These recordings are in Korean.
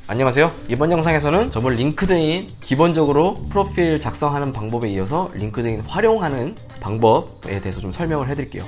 안녕하세요. 이번 영상에서는 저번 링크드인 기본적으로 프로필 작성하는 방법에 이어서 링크드인 활용하는 방법에 대해서 좀 설명을 해드릴게요.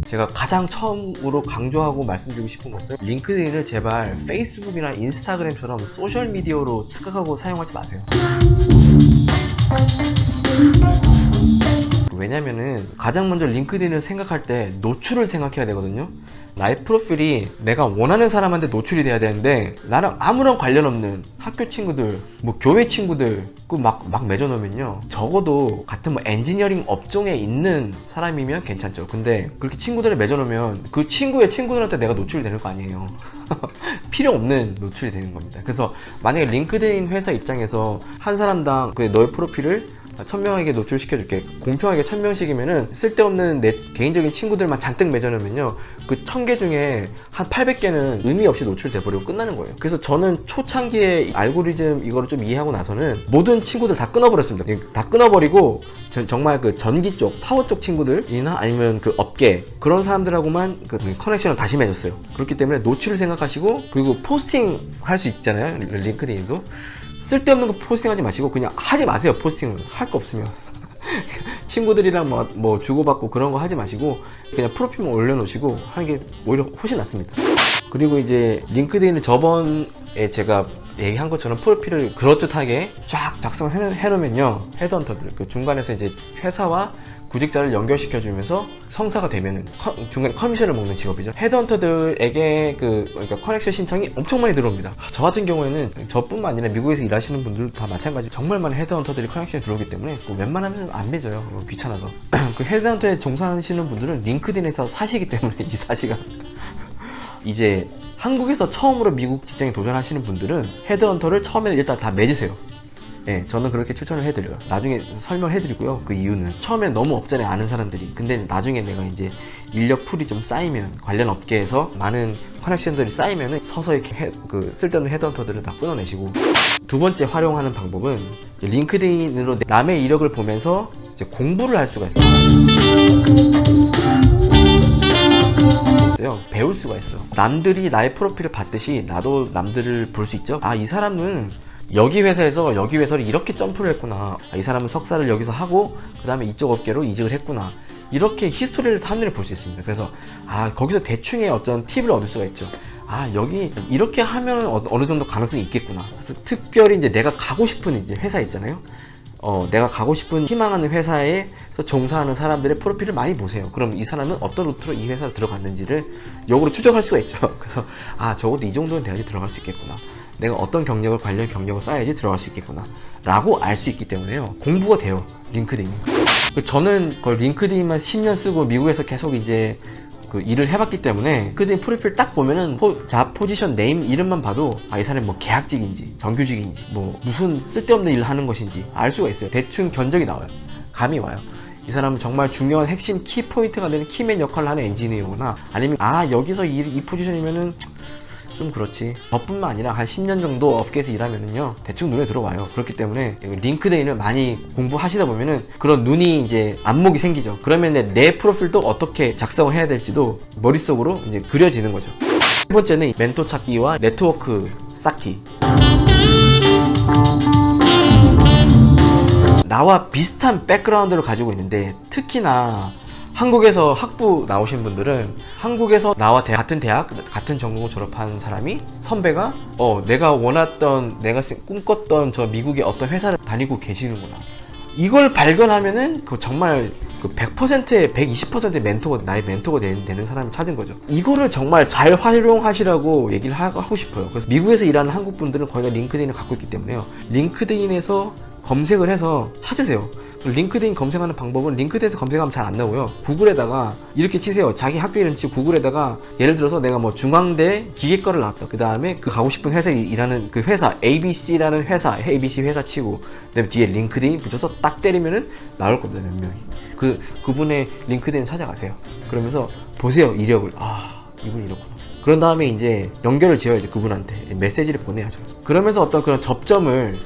제가 가장 처음으로 강조하고 말씀드리고 싶은 것은 링크드인을 제발 페이스북이나 인스타그램처럼 소셜미디어로 착각하고 사용하지 마세요. 왜냐면은 가장 먼저 링크드인을 생각할 때 노출을 생각해야 되거든요. 나의 프로필이 내가 원하는 사람한테 노출이 돼야 되는데 나랑 아무런 관련 없는 학교 친구들, 뭐 교회 친구들 막 맺어놓으면요, 적어도 같은 뭐 엔지니어링 업종에 있는 사람이면 괜찮죠. 근데 그렇게 친구들을 맺어놓으면 그 친구의 친구들한테 내가 노출이 되는 거 아니에요. 필요 없는 노출이 되는 겁니다. 그래서 만약에 링크드인 회사 입장에서 한 사람당 너의 프로필을 1000명에게 노출시켜줄게, 공평하게 1000명씩이면은 쓸데없는 내 개인적인 친구들만 잔뜩 맺어놓으면요, 그 1000개 중에 한 800개는 의미 없이 노출돼 버리고 끝나는 거예요. 그래서 저는 초창기에 알고리즘 이거를 좀 이해하고 나서는 모든 친구들 다 끊어버렸습니다. 다 끊어버리고 정말 그 전기 쪽, 파워 쪽 친구들이나 아니면 그 업계 그런 사람들하고만 그 커넥션을 다시 맺었어요. 그렇기 때문에 노출을 생각하시고, 그리고 포스팅 할 수 있잖아요, 링크드인도. 쓸데없는 거 포스팅하지 마시고 그냥 하지 마세요. 포스팅을 할 거 없으면 친구들이랑 뭐 주고받고 그런 거 하지 마시고 그냥 프로필만 올려놓으시고 하는 게 오히려 훨씬 낫습니다. 그리고 이제 링크드인을 저번에 제가 얘기한 것처럼 프로필을 그럴듯하게 쫙 작성해 놓으면요, 헤드헌터들, 그 중간에서 이제 회사와 구직자를 연결시켜 주면서 성사가 되면은 중간에 커미션을 먹는 직업이죠. 헤드헌터들에게 그러니까 커넥션 신청이 엄청 많이 들어옵니다. 저 같은 경우에는 저뿐만 아니라 미국에서 일하시는 분들도 다 마찬가지, 정말 많은 헤드헌터들이 커넥션이 들어오기 때문에 웬만하면 안 맺어요. 귀찮아서. 그 헤드헌터에 종사하시는 분들은 링크드인에서 사시기 때문에 이 사시가 이제 한국에서 처음으로 미국 직장에 도전하시는 분들은 헤드헌터를 처음에는 일단 다 맺으세요. 네, 저는 그렇게 추천을 해드려요. 나중에 설명해드리고요. 그 이유는 처음엔 너무 없잖아요, 아는 사람들이. 근데 나중에 내가 이제 인력 풀이 좀 쌓이면, 관련 업계에서 많은 커넥션들이 쌓이면은 서서히 쓸데없는 헤드헌터들을 다 끊어내시고. 두 번째 활용하는 방법은 링크드인으로 남의 이력을 보면서 이제 공부를 할 수가 있어요. 배울 수가 있어. 남들이 나의 프로필을 봤듯이 나도 남들을 볼 수 있죠. 아, 이 사람은 여기 회사에서 여기 회사를 이렇게 점프를 했구나. 이 사람은 석사를 여기서 하고 그 다음에 이쪽 업계로 이직을 했구나. 이렇게 히스토리를 한눈에 볼 수 있습니다. 그래서 거기서 대충의 어떤 팁을 얻을 수가 있죠. 여기 이렇게 하면 어느 정도 가능성이 있겠구나. 특별히 이제 내가 가고 싶은 이제 회사 있잖아요. 내가 가고 싶은 희망하는 회사에서 종사하는 사람들의 프로필을 많이 보세요. 그럼 이 사람은 어떤 루트로 이 회사로 들어갔는지를 역으로 추적할 수가 있죠. 그래서 적어도 이 정도는 돼야지 들어갈 수 있겠구나. 내가 어떤 관련 경력을 쌓아야지 들어갈 수 있겠구나 라고 알 수 있기 때문에요, 공부가 돼요, 링크드인이. 저는 거의 링크드인만 10년 쓰고 미국에서 계속 이제 일을 해봤기 때문에 링크드인 프로필 딱 보면은 포지션 네임 이름만 봐도 이 사람이 뭐 계약직인지 정규직인지 뭐 무슨 쓸데없는 일을 하는 것인지 알 수가 있어요. 대충 견적이 나와요. 감이 와요. 이 사람은 정말 중요한 핵심 키포인트가 되는 키맨 역할을 하는 엔지니어구나, 아니면 여기서 이 포지션이면은 좀 그렇지. 저뿐만 아니라 한 10년 정도 업계에서 일하면은요, 대충 눈에 들어와요. 그렇기 때문에 링크드인을 많이 공부하시다 보면은 그런 눈이 이제 안목이 생기죠. 그러면 내 프로필도 어떻게 작성을 해야 될지도 머릿속으로 이제 그려지는 거죠. 세 번째는 멘토 찾기와 네트워크 쌓기. 나와 비슷한 백그라운드를 가지고 있는데, 특히나 한국에서 학부 나오신 분들은 한국에서 나와 같은 대학, 같은 전공을 졸업한 사람이, 선배가 내가 원했던, 내가 꿈꿨던 저 미국의 어떤 회사를 다니고 계시는구나. 이걸 발견하면은 정말 100%의 120%의 나의 멘토가 되는 사람이 찾은 거죠. 이거를 정말 잘 활용하시라고 얘기를 하고 싶어요. 그래서 미국에서 일하는 한국 분들은 거의 다 링크드인을 갖고 있기 때문에요, 링크드인에서 검색을 해서 찾으세요. 링크드인 검색하는 방법은, 링크드인에서 검색하면 잘 안 나오고요, 구글에다가 이렇게 치세요. 자기 학교 이름 치고 구글에다가, 예를 들어서 내가 뭐 중앙대 기계과를 나왔다, 그 다음에 가고 싶은 회사에 일하는 그 회사 ABC라는 회사, ABC 회사 치고 그다음에 뒤에 링크드인 붙여서 딱 때리면은 나올 겁니다, 몇 명이. 그분의 링크드인 찾아가세요. 그러면서 보세요, 이력을. 이분이 이렇구나. 그런 다음에 이제 연결을 지어야죠. 그분한테 메시지를 보내야죠. 그러면서 어떤 그런 접점을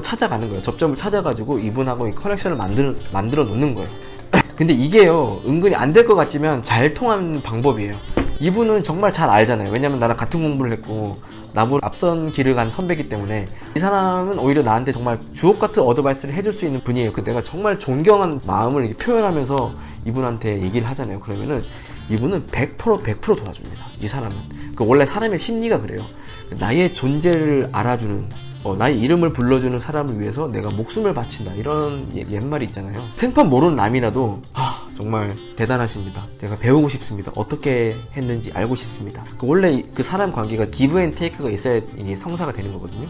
찾아가는 거예요. 접점을 찾아가지고 이분하고 커넥션을 만들어 놓는 거예요. 근데 이게요, 은근히 안 될 것 같지만 잘 통하는 방법이에요. 이분은 정말 잘 알잖아요. 왜냐면 나랑 같은 공부를 했고 나보다 앞선 길을 간 선배이기 때문에 이 사람은 오히려 나한테 정말 주옥 같은 어드바이스를 해줄 수 있는 분이에요. 그 내가 정말 존경한 마음을 이렇게 표현하면서 이분한테 얘기를 하잖아요. 그러면은 이분은 100% 도와줍니다. 이 사람은. 그 원래 사람의 심리가 그래요. 나의 존재를 알아주는 나의 이름을 불러주는 사람을 위해서 내가 목숨을 바친다, 이런 옛말이 있잖아요. 생판 모르는 남이라도 정말 대단하십니다. 내가 배우고 싶습니다. 어떻게 했는지 알고 싶습니다. 원래 그 사람 관계가 기브 앤 테이크가 있어야 이게 성사가 되는 거거든요.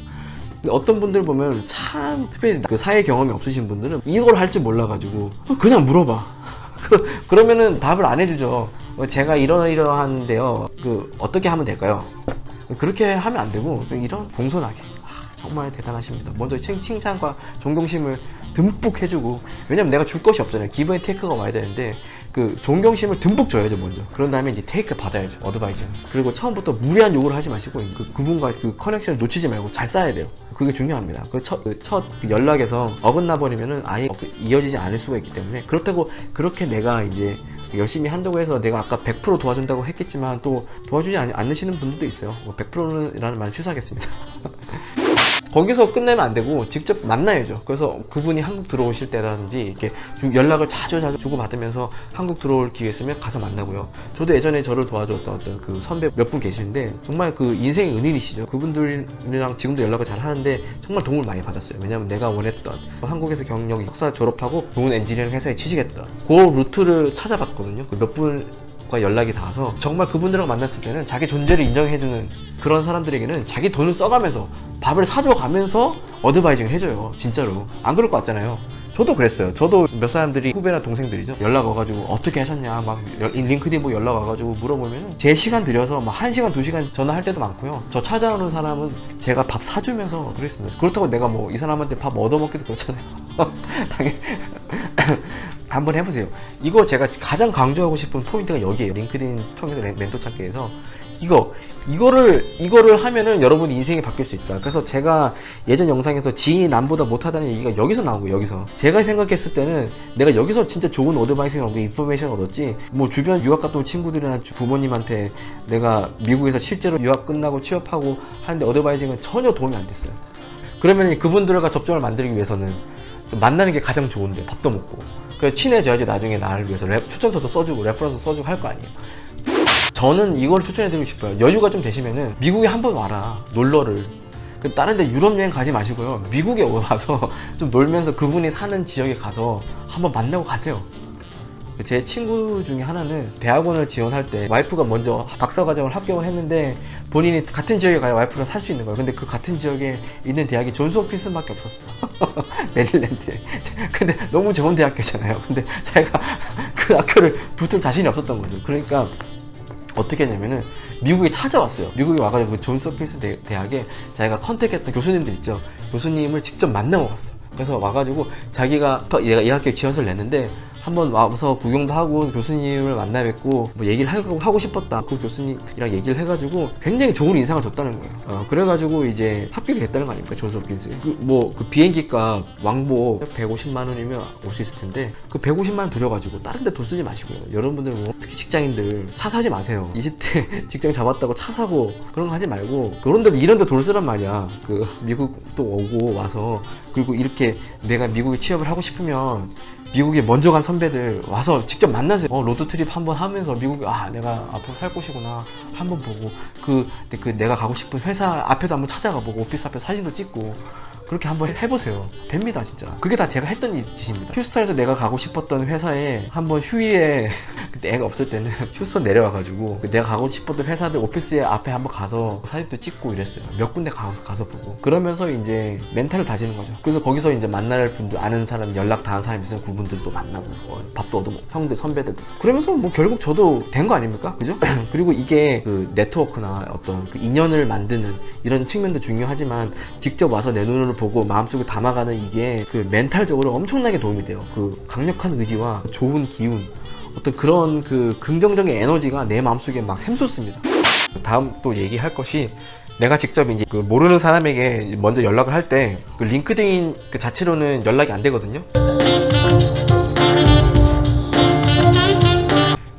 어떤 분들 보면 참 특별히 그 사회 경험이 없으신 분들은 이걸 할 줄 몰라가지고 그냥 물어봐. 그러면은 답을 안 해주죠. 제가 이러한데요. 어떻게 하면 될까요? 그렇게 하면 안 되고 이런 공손하게. 정말 대단하십니다. 먼저 칭찬과 존경심을 듬뿍 해주고, 왜냐면 내가 줄 것이 없잖아요. 기브 앤 테이크가 와야 되는데 그 존경심을 듬뿍 줘야죠 먼저. 그런 다음에 이제 테이크 받아야죠, 어드바이즈. 그리고 처음부터 무리한 요구를 하지 마시고 그분과 그 커넥션을 놓치지 말고 잘 쌓아야 돼요. 그게 중요합니다. 첫 연락에서 어긋나 버리면은 아예 이어지지 않을 수가 있기 때문에, 그렇다고 그렇게 내가 이제 열심히 한다고 해서 내가 아까 100% 도와준다고 했겠지만 또 도와주지 않으시는 분들도 있어요. 100%라는 말을 취소하겠습니다. 거기서 끝내면 안 되고 직접 만나야죠. 그래서 그분이 한국 들어오실 때라든지 이렇게 연락을 자주 주고받으면서 한국 들어올 기회 있으면 가서 만나고요. 저도 예전에 저를 도와줬던 어떤 그 선배 몇 분 계시는데 정말 그 인생의 은인이시죠. 그분들이랑 지금도 연락을 잘 하는데 정말 도움을 많이 받았어요. 왜냐면 내가 원했던 한국에서 경력 석사 졸업하고 좋은 엔지니어링 회사에 취직했던 그 루트를 찾아봤거든요. 그 몇 분과 연락이 닿아서 정말 그분들이랑 만났을 때는 자기 존재를 인정해주는 그런 사람들에게는 자기 돈을 써가면서 밥을 사줘가면서 어드바이징을 해줘요. 진짜로. 안 그럴 것 같잖아요. 저도 그랬어요. 저도 몇 사람들이 후배나 동생들이죠. 연락 와가지고 어떻게 하셨냐 막 링크드인 보고 연락 와가지고 물어보면 제 시간 들여서 막 1시간 2시간 전화할 때도 많고요. 저 찾아오는 사람은 제가 밥 사주면서 그랬습니다. 그렇다고 내가 뭐 이 사람한테 밥 얻어먹기도 그렇잖아요. 당연히 한번 해보세요. 이거 제가 가장 강조하고 싶은 포인트가 여기에요. 링크드인 통해서 멘토 찾기에서 이거를 하면은 여러분 인생이 바뀔 수 있다. 그래서 제가 예전 영상에서 지인이 남보다 못하다는 얘기가 여기서 나온 거예요. 여기서 제가 생각했을 때는 내가 여기서 진짜 좋은 어드바이스를 얻고 인포메이션을 얻었지, 뭐 주변 유학 갔다 온 친구들이나 부모님한테 내가 미국에서 실제로 유학 끝나고 취업하고 하는데 어드바이징은 전혀 도움이 안 됐어요. 그러면 그분들과 접점을 만들기 위해서는 만나는 게 가장 좋은데 밥도 먹고 그래서 친해져야지 나중에 나를 위해서 추천서도 써주고 레퍼런스 써주고 할 거 아니에요. 저는 이걸 추천해드리고 싶어요. 여유가 좀 되시면은 미국에 한번 와라, 놀러를. 다른 데 유럽 여행 가지 마시고요. 미국에 와서 좀 놀면서 그분이 사는 지역에 가서 한번 만나고 가세요. 제 친구 중에 하나는 대학원을 지원할 때 와이프가 먼저 박사과정을 합격을 했는데 본인이 같은 지역에 가야 와이프랑 살 수 있는 거예요. 근데 그 같은 지역에 있는 대학이 존스 홉킨스밖에 없었어요. 메릴랜드에. 근데 너무 좋은 대학교잖아요. 근데 자기가 그 학교를 붙을 자신이 없었던 거죠. 그러니까 어떻게 했냐면은 미국에 찾아왔어요. 미국에 와가지고 그 존스 홉킨스 대학에 자기가 컨택했던 교수님들 있죠. 교수님을 직접 만나고 갔어요. 그래서 와가지고 자기가 얘가 이 학교에 지원서를 냈는데 한번 와서 구경도 하고 교수님을 만나 뵙고 뭐 얘기를 하고 싶었다. 그 교수님이랑 얘기를 해가지고 굉장히 좋은 인상을 줬다는 거예요. 그래가지고 이제 합격이 됐다는 거 아닙니까? 존스 홉킨스. 그 비행기값 왕복 150만 원이면 올 수 있을 텐데 그 150만 원 들여가지고 다른 데 돈 쓰지 마시고요. 여러분들 뭐 특히 직장인들 차 사지 마세요. 20대 직장 잡았다고 차 사고 그런 거 하지 말고 이런 데 돈 쓰란 말이야. 그 미국도 오고 와서 그리고 이렇게 내가 미국에 취업을 하고 싶으면 미국에 먼저 간 선배들 와서 직접 만나세요. 로드트립 한번 하면서 미국에 내가 앞으로 살 곳이구나 한번 보고 그 내가 가고 싶은 회사 앞에도 한번 찾아가 보고 오피스 앞에 사진도 찍고 그렇게 한번 해보세요. 됩니다 진짜. 그게 다 제가 했던 짓입니다. 휴스턴에서 내가 가고 싶었던 회사에 한번 휴일에 그때 애가 없을 때는 휴스턴 내려와가지고 내가 가고 싶었던 회사들 오피스 앞에 한번 가서 사진도 찍고 이랬어요. 몇 군데 가서 보고 그러면서 이제 멘탈을 다지는 거죠. 그래서 거기서 이제 만날 분들 아는 사람 연락 닿은 사람 있으면 그분들도 만나고 밥도 얻어먹고 형들 선배들도 그러면서 뭐 결국 저도 된 거 아닙니까? 그죠? 그리고 이게 그 네트워크나 어떤 그 인연을 만드는 이런 측면도 중요하지만 직접 와서 내 눈으로 보고 마음속에 담아가는 이게 그 멘탈적으로 엄청나게 도움이 돼요. 그 강력한 의지와 좋은 기운 어떤 그런 그 긍정적인 에너지가 내 마음속에 막 샘솟습니다. 다음 또 얘기할 것이 내가 직접 이제 그 모르는 사람에게 먼저 연락을 할 때 그 링크드인 그 자체로는 연락이 안 되거든요.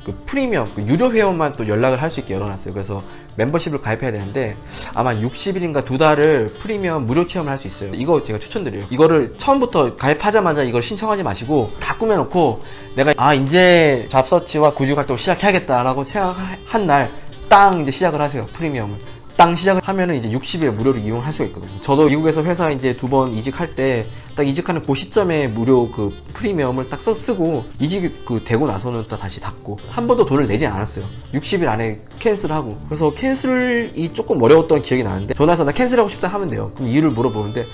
그 그 프리미엄 그 유료 회원만 또 연락을 할 수 있게 열어놨어요. 그래서 멤버십을 가입해야 되는데 아마 60일인가 2달을 프리미엄 무료 체험을 할 수 있어요. 이거 제가 추천드려요. 이거를 처음부터 가입하자마자 이걸 신청하지 마시고 다 꾸며놓고 내가 이제 잡서치와 구직 활동을 시작해야겠다라고 생각한 날 땅 이제 시작을 하세요. 프리미엄을 땅 시작을 하면은 이제 60일 무료로 이용할 수가 있거든요. 저도 미국에서 회사 이제 2번 이직할 때 딱 이직하는 그 시점에 무료 그 프리미엄을 딱 쓰고 이직 되고 나서는 또 다시 닫고 한 번도 돈을 내지 않았어요. 60일 안에 캔슬하고. 그래서 캔슬이 조금 어려웠던 기억이 나는데 전화해서 나 캔슬하고 싶다 하면 돼요. 그럼 이유를 물어보는데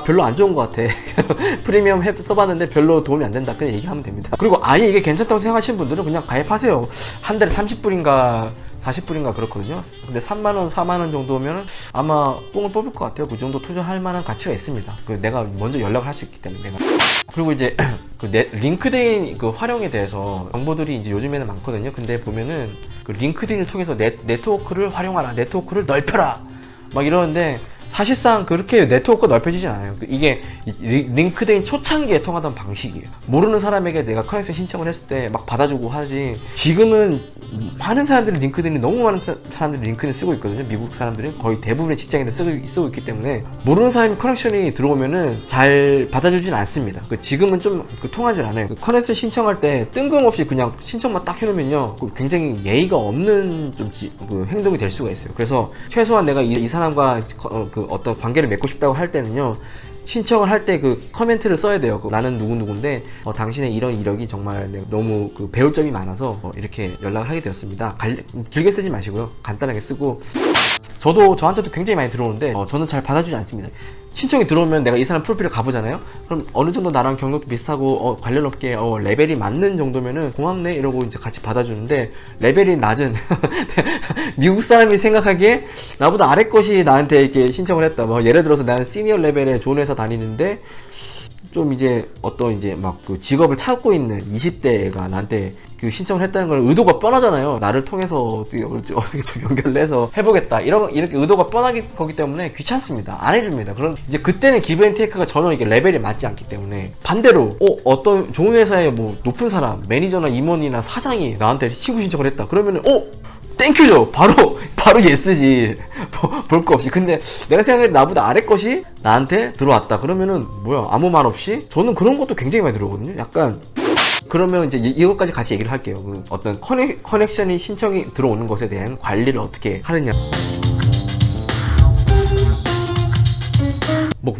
별로 안 좋은 것 같아. 프리미엄 써봤는데 별로 도움이 안 된다. 그냥 얘기하면 됩니다. 그리고 아예 이게 괜찮다고 생각하시는 분들은 그냥 가입하세요. 한 달에 30불인가 40불인가 그렇거든요. 근데 3만원, 4만원 정도면 아마 뽕을 뽑을 것 같아요. 그 정도 투자할 만한 가치가 있습니다. 내가 먼저 연락을 할 수 있기 때문에. 그리고 이제 링크드인 활용에 대해서 정보들이 이제 요즘에는 많거든요. 근데 보면은 링크드인을 통해서 네트워크를 활용하라, 네트워크를 넓혀라 막 이러는데 사실상 그렇게 네트워크가 넓혀지진 않아요. 이게 링크드인 초창기에 통하던 방식이에요. 모르는 사람에게 내가 커넥션 신청을 했을 때 막 받아주고 하지. 지금은 많은 사람들이 링크드인이 너무 많은 사람들이 링크드인 쓰고 있거든요. 미국 사람들은 거의 대부분의 직장인들 쓰고 있기 때문에 모르는 사람이 커넥션이 들어오면은 잘 받아주진 않습니다. 지금은 좀 통하질 않아요. 커넥션 신청할 때 뜬금없이 그냥 신청만 딱 해놓으면요 굉장히 예의가 없는 행동이 될 수가 있어요. 그래서 최소한 내가 이 사람과 어떤 관계를 맺고 싶다고 할 때는요 신청을 할 때 커멘트를 써야 돼요. 나는 누구누구인데 당신의 이런 이력이 정말 너무 배울 점이 많아서 이렇게 연락을 하게 되었습니다. 길게 쓰지 마시고요. 간단하게 쓰고. 저한테도 굉장히 많이 들어오는데 저는 잘 받아주지 않습니다. 신청이 들어오면 내가 이 사람 프로필을 가보잖아요. 그럼 어느 정도 나랑 경력도 비슷하고 관련 업계 레벨이 맞는 정도면은 고맙네 이러고 이제 같이 받아주는데 레벨이 낮은 미국 사람이 생각하기에 나보다 아래 것이 나한테 이렇게 신청을 했다. 예를 들어서 나는 시니어 레벨에 좋은 회사 다니는데 좀 이제 직업을 찾고 있는 20대가 나한테 신청을 했다는 걸 의도가 뻔하잖아요. 나를 통해서 어떻게 좀 연결을 해서 해보겠다. 이렇게 의도가 뻔하기 거기 때문에 귀찮습니다. 안 해줍니다. 그럼 이제 그때는 기브 앤 테이크가 전혀 이게 레벨이 맞지 않기 때문에 반대로 어떤 좋은 회사의 높은 사람, 매니저나 임원이나 사장이 나한테 친구 신청을 했다. 그러면은 땡큐죠. 바로 예스지. 볼 거 없이. 근데 내가 생각할 때 나보다 아래 것이 나한테 들어왔다. 그러면은 뭐야 아무 말 없이? 저는 그런 것도 굉장히 많이 들어오거든요. 약간 그러면 이제 이것까지 같이 얘기를 할게요. 어떤 커넥션이 신청이 들어오는 것에 대한 관리를 어떻게 하느냐.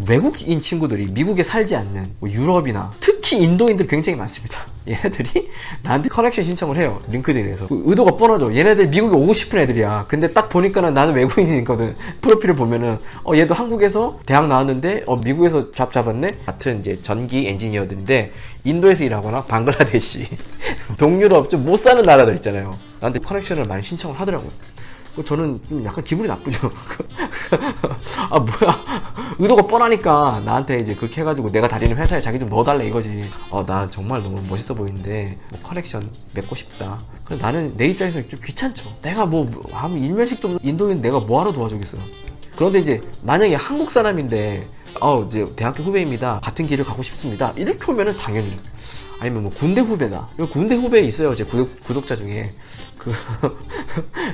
외국인 친구들이 미국에 살지 않는 유럽이나 특히 인도인들 굉장히 많습니다. 얘네들이 나한테 커넥션 신청을 해요. 링크드인에서. 의도가 뻔하죠. 얘네들 미국에 오고 싶은 애들이야. 근데 딱 보니까는 나는 외국인이거든. 프로필을 보면은 얘도 한국에서 대학 나왔는데 미국에서 잡 잡았네. 같은 이제 전기 엔지니어들인데 인도에서 일하거나 방글라데시, 동유럽 좀 못 사는 나라들 있잖아요. 나한테 커넥션을 많이 신청을 하더라고요. 저는 좀 약간 기분이 나쁘죠. 뭐야. 의도가 뻔하니까 나한테 이제 그렇게 해가지고 내가 다니는 회사에 자기 좀 넣어달래 이거지. 나 정말 너무 멋있어 보이는데 커넥션 맺고 싶다. 나는 내 입장에서 좀 귀찮죠. 내가 아무 일면식도 없는 인도인 내가 뭐하러 도와주겠어요. 그런데 이제 만약에 한국 사람인데 이제 대학교 후배입니다. 같은 길을 가고 싶습니다. 이렇게 오면은 당연히. 아니면 군대 후배다. 군대 후배 있어요. 제 구독자 중에.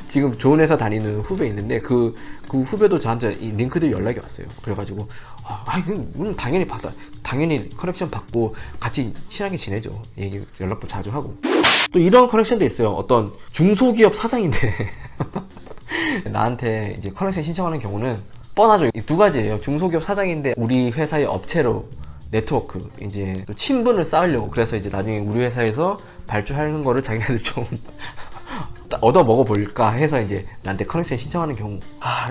지금 좋은 회사 다니는 후배 있는데 그 후배도 저한테 이 링크드 연락이 왔어요. 그래가지고 당연히 커넥션 받고 같이 친하게 지내죠. 연락도 자주 하고. 또 이런 커넥션도 있어요. 어떤 중소기업 사장인데 나한테 이제 커넥션 신청하는 경우는 뻔하죠. 이 두 가지예요. 중소기업 사장인데 우리 회사의 업체로 네트워크 이제 또 친분을 쌓으려고. 그래서 이제 나중에 우리 회사에서 발주하는 거를 자기네들 좀 얻어 먹어볼까 해서 이제 나한테 커넥션 신청하는 경우.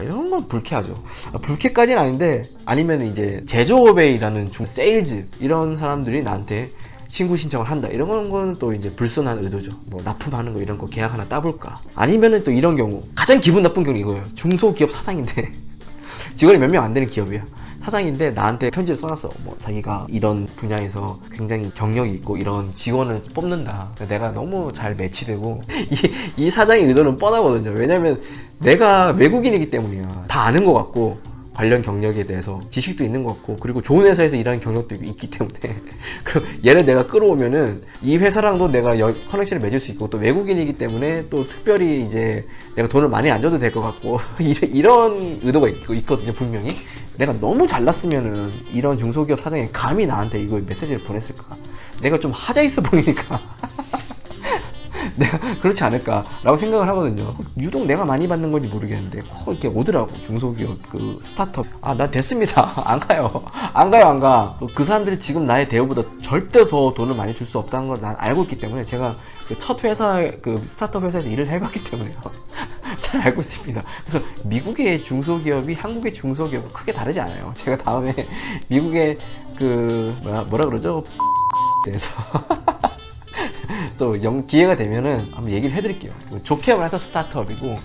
이런 건 불쾌하죠. 불쾌까지는 아닌데, 아니면 이제 제조업에 일하는 세일즈 이런 사람들이 나한테 친구 신청을 한다. 이런 거는 또 이제 불순한 의도죠. 납품하는 거 이런 거 계약 하나 따볼까. 아니면은 또 이런 경우. 가장 기분 나쁜 경우 이거예요. 중소기업 사장인데 직원이 몇 명 안 되는 기업이야. 사장인데 나한테 편지를 써놨어. 자기가 이런 분야에서 굉장히 경력이 있고 이런 직원을 뽑는다. 내가 너무 잘 매치되고 이 사장의 의도는 뻔하거든요. 왜냐면 내가 외국인이기 때문이야. 다 아는 것 같고 관련 경력에 대해서 지식도 있는 것 같고, 그리고 좋은 회사에서 일하는 경력도 있기 때문에 그럼 얘를 내가 끌어오면은 이 회사랑도 내가 커넥션을 맺을 수 있고, 또 외국인이기 때문에 또 특별히 이제 내가 돈을 많이 안 줘도 될 것 같고 이런 의도가 있거든요, 분명히. 내가 너무 잘났으면은 이런 중소기업 사장이 감히 나한테 이거 메시지를 보냈을까? 내가 좀 하자 있어 보이니까 내가 그렇지 않을까라고 생각을 하거든요. 유독 내가 많이 받는 건지 모르겠는데 이렇게 오더라고, 중소기업 그 스타트업. 나 됐습니다. 안 가요. 안 가. 그 사람들이 지금 나의 대우보다 절대 더 돈을 많이 줄 수 없다는 걸 난 알고 있기 때문에, 제가 그 첫 회사, 그 스타트업 회사에서 일을 해봤기 때문에요. 잘 알고 있습니다. 그래서 미국의 중소기업이 한국의 중소기업은 크게 다르지 않아요. 제가 다음에 미국의 그 뭐라 그러죠? 대해서 또 기회가 되면은 한번 얘기를 해드릴게요. 좋게 말해서 스타트업이고.